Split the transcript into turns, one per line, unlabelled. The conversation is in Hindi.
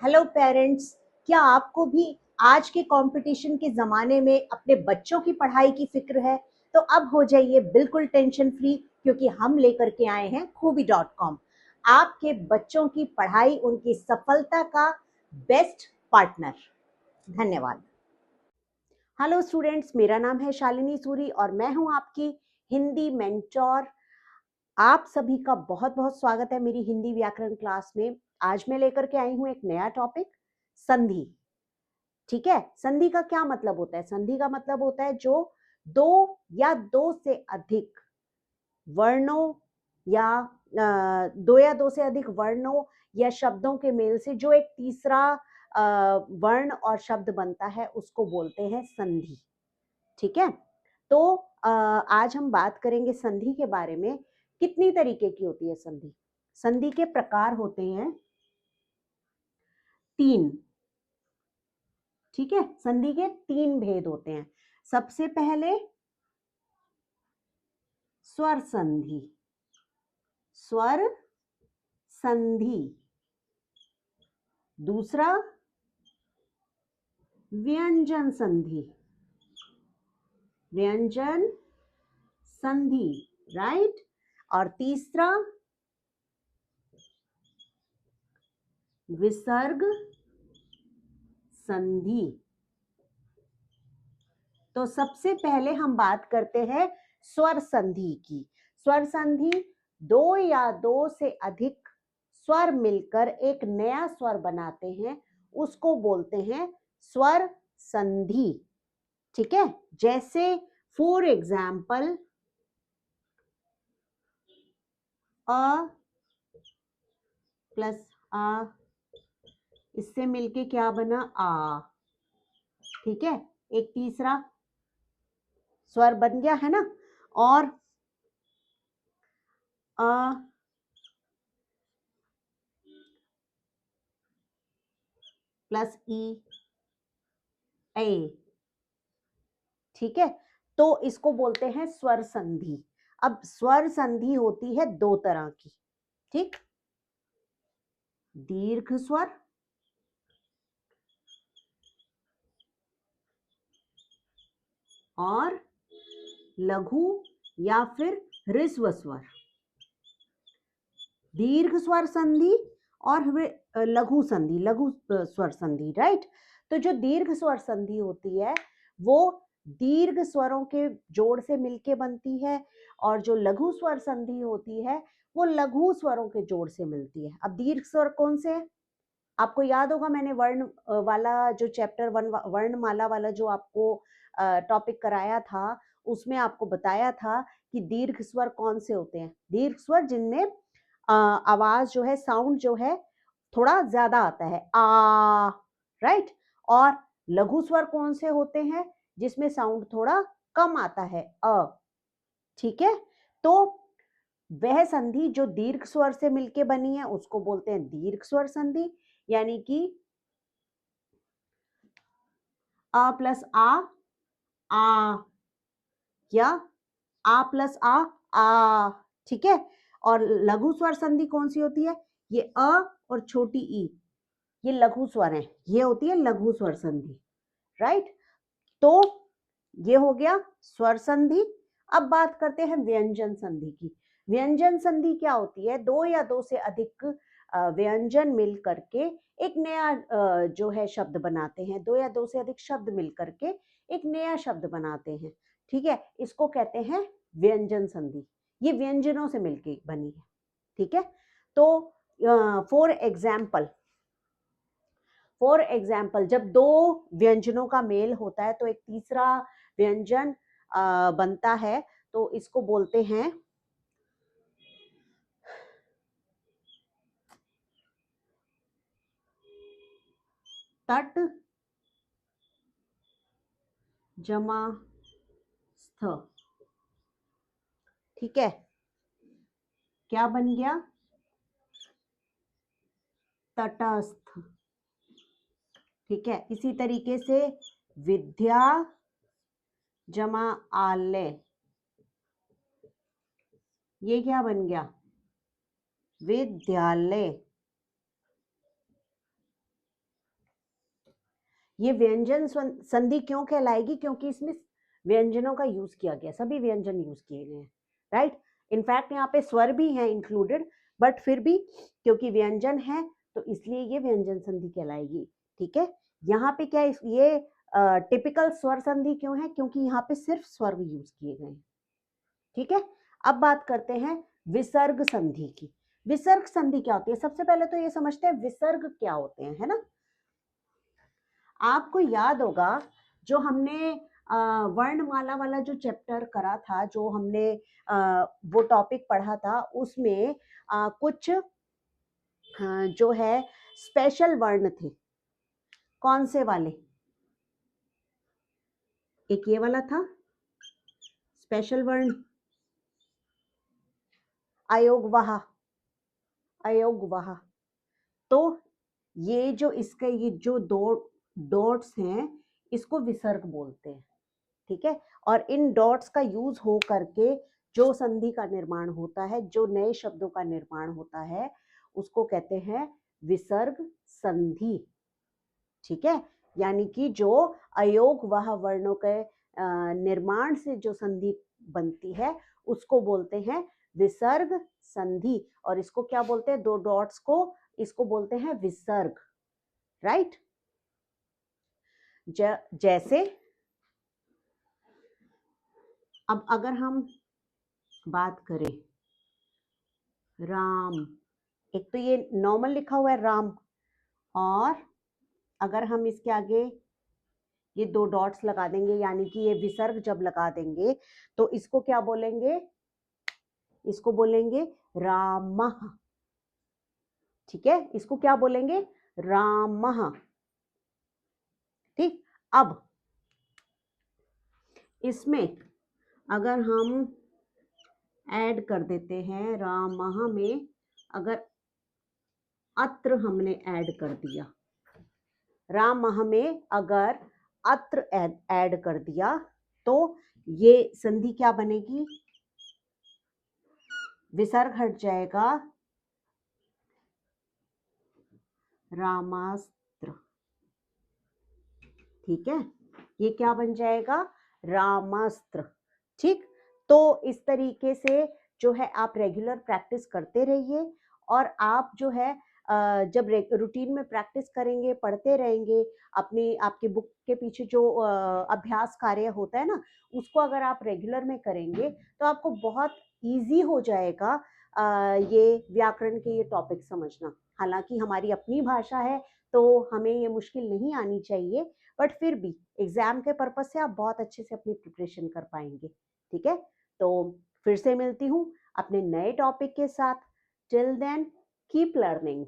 हेलो पेरेंट्स, क्या आपको भी आज के कंपटीशन के ज़माने में अपने बच्चों की पढ़ाई की फ़िक्र है? तो अब हो जाइए बिल्कुल टेंशन फ्री, क्योंकि हम लेकर के आए हैं खूबी.com, आपके बच्चों की पढ़ाई, उनकी सफलता का बेस्ट पार्टनर। धन्यवाद। हेलो स्टूडेंट्स, मेरा नाम है शालिनी सूरी और मैं हूं आपकी हिंदी मेंटोर। आप सभी का बहुत बहुत स्वागत है मेरी हिंदी व्याकरण क्लास में। आज मैं लेकर के आई हूं एक नया टॉपिक, संधि। ठीक है, संधि का क्या मतलब होता है? संधि का मतलब होता है जो दो या दो से अधिक वर्णों या दो या दो से अधिक वर्णों या शब्दों के मेल से जो एक तीसरा वर्ण और शब्द बनता है उसको बोलते हैं संधि। ठीक है, तो आज हम बात करेंगे संधि के बारे में। कितनी तरीके की होती है संधि? संधि के प्रकार होते हैं 3। ठीक है, संधि के 3 भेद होते हैं। सबसे पहले स्वर संधि, स्वर संधि। दूसरा व्यंजन संधि, व्यंजन संधि, राइट। और तीसरा विसर्ग संधि। तो सबसे पहले हम बात करते हैं स्वर संधि की। स्वर संधि दो या दो से अधिक स्वर मिलकर एक नया स्वर बनाते हैं, उसको बोलते हैं स्वर संधि। ठीक है, जैसे फॉर एग्जाम्पल अ प्लस आ, इससे मिलके क्या बना? आ। ठीक है, एक तीसरा स्वर बन गया है ना। और अ प्लस ई, ए। ठीक है, तो इसको बोलते हैं स्वर संधि। अब स्वर संधि होती है दो तरह की। ठीक, दीर्घ स्वर और लघु या फिर ह्रस्व स्वर। दीर्घ स्वर संधि और लघु संधि, लघु स्वर संधि, राइट। तो जो दीर्घ स्वर संधि होती है वो दीर्घ स्वरों के जोड़ से मिलके बनती है, और जो लघु स्वर संधि होती है वो लघु स्वरों के जोड़ से मिलती है। अब दीर्घ स्वर कौन से है? आपको याद होगा, मैंने वर्ण वाला जो चैप्टर वर्णमाला वाला जो आपको टॉपिक कराया था, उसमें आपको बताया था कि दीर्घ स्वर कौन से होते हैं। दीर्घ स्वर जिनमें आवाज जो है, साउंड जो है थोड़ा ज्यादा आता है, आ, राइट। और लघु स्वर कौन से होते हैं? जिसमें साउंड थोड़ा कम आता है, अ। ठीक है, तो वह संधि जो दीर्घ स्वर से मिलके बनी है उसको बोलते हैं दीर्घ स्वर संधि। यानी कि अ प्लस आ, या आ प्लस आ। ठीक है, और लघु स्वर संधि कौन सी होती है? ये अ और छोटी ई, ये लघु स्वर है, ये होती है लघु स्वर संधि, राइट। तो ये हो गया स्वर संधि। अब बात करते हैं व्यंजन संधि की। व्यंजन संधि क्या होती है? दो या दो से अधिक व्यंजन मिल करके एक नया जो है शब्द बनाते हैं। दो या दो से अधिक शब्द मिल करके एक नया शब्द बनाते हैं। ठीक है, इसको कहते हैं व्यंजन संधि। ये व्यंजनों से मिलके बनी है। ठीक है, तो फॉर एग्जाम्पल जब दो व्यंजनों का मेल होता है तो एक तीसरा व्यंजन बनता है, तो इसको बोलते हैं तट जमा स्थ। ठीक है, क्या बन गया? तटस्थ। ठीक है, इसी तरीके से विद्या जमा आलय, ये क्या बन गया? विद्यालय। ये व्यंजन संधि क्यों कहलाएगी? क्योंकि इसमें व्यंजनों का यूज किया गया, सभी व्यंजन यूज किए गए हैं, राइट। इनफैक्ट यहाँ पे स्वर भी हैं इंक्लूडेड, बट फिर भी क्योंकि व्यंजन है तो इसलिए ये व्यंजन संधि कहलाएगी, ठीक है। यहाँ पे क्या ये टिपिकल स्वर संधि क्यों है? क्योंकि यहाँ पे सिर्फ स्वर यूज किए गए हैं, ठीक है। अब बात करते हैं विसर्ग संधि की। विसर्ग संधि क्या होती है? सबसे पहले तो ये समझते हैं विसर्ग क्या होते हैं, है ना। आपको याद होगा जो हमने वर्णमाला वाला जो चैप्टर करा था, जो हमने वो टॉपिक पढ़ा था, उसमें कुछ जो है स्पेशल वर्ण थे। कौन से वाले? एक ये वाला था स्पेशल वर्ण, अयोगवाह, अयोगवाह। तो ये जो इसके ये जो दो डॉट्स हैं इसको विसर्ग बोलते हैं, ठीक है। और इन डॉट्स का यूज हो करके जो संधि का निर्माण होता है, जो नए शब्दों का निर्माण होता है, उसको कहते हैं विसर्ग संधि, ठीक है। यानी कि जो अयोग वह वर्णों के निर्माण से जो संधि बनती है उसको बोलते हैं विसर्ग संधि। और इसको क्या बोलते हैं? दो डॉट्स को इसको बोलते हैं विसर्ग, राइट। जैसे अब अगर हम बात करें राम, एक तो ये नॉर्मल लिखा हुआ है राम, और अगर हम इसके आगे ये दो डॉट्स लगा देंगे, यानी कि ये विसर्ग जब लगा देंगे तो इसको क्या बोलेंगे? इसको बोलेंगे रामः, ठीक है। इसको क्या बोलेंगे? रामः, ठीक। अब इसमें अगर हम ऐड कर देते हैं रामः में, अगर अत्र हमने ऐड कर दिया, रामः में अगर अत्र ऐड कर दिया तो ये संधि क्या बनेगी? विसर्ग हट जाएगा, रामास्त्र, ठीक है। ये क्या बन जाएगा? रामास्त्र, ठीक। तो इस तरीके से जो है आप रेगुलर प्रैक्टिस करते रहिए, और आप जो है जब रूटीन में प्रैक्टिस करेंगे, पढ़ते रहेंगे, अपनी आपकी बुक के पीछे जो अभ्यास कार्य होता है ना, उसको अगर आप रेगुलर में करेंगे तो आपको बहुत इजी हो जाएगा ये व्याकरण के ये टॉपिक समझना। हालांकि हमारी अपनी भाषा है तो हमें ये मुश्किल नहीं आनी चाहिए, बट फिर भी एग्जाम के पर्पज से आप बहुत अच्छे से अपनी प्रिपरेशन कर पाएंगे, ठीक है। तो फिर से मिलती हूँ अपने नए टॉपिक के साथ। Till then keep learning.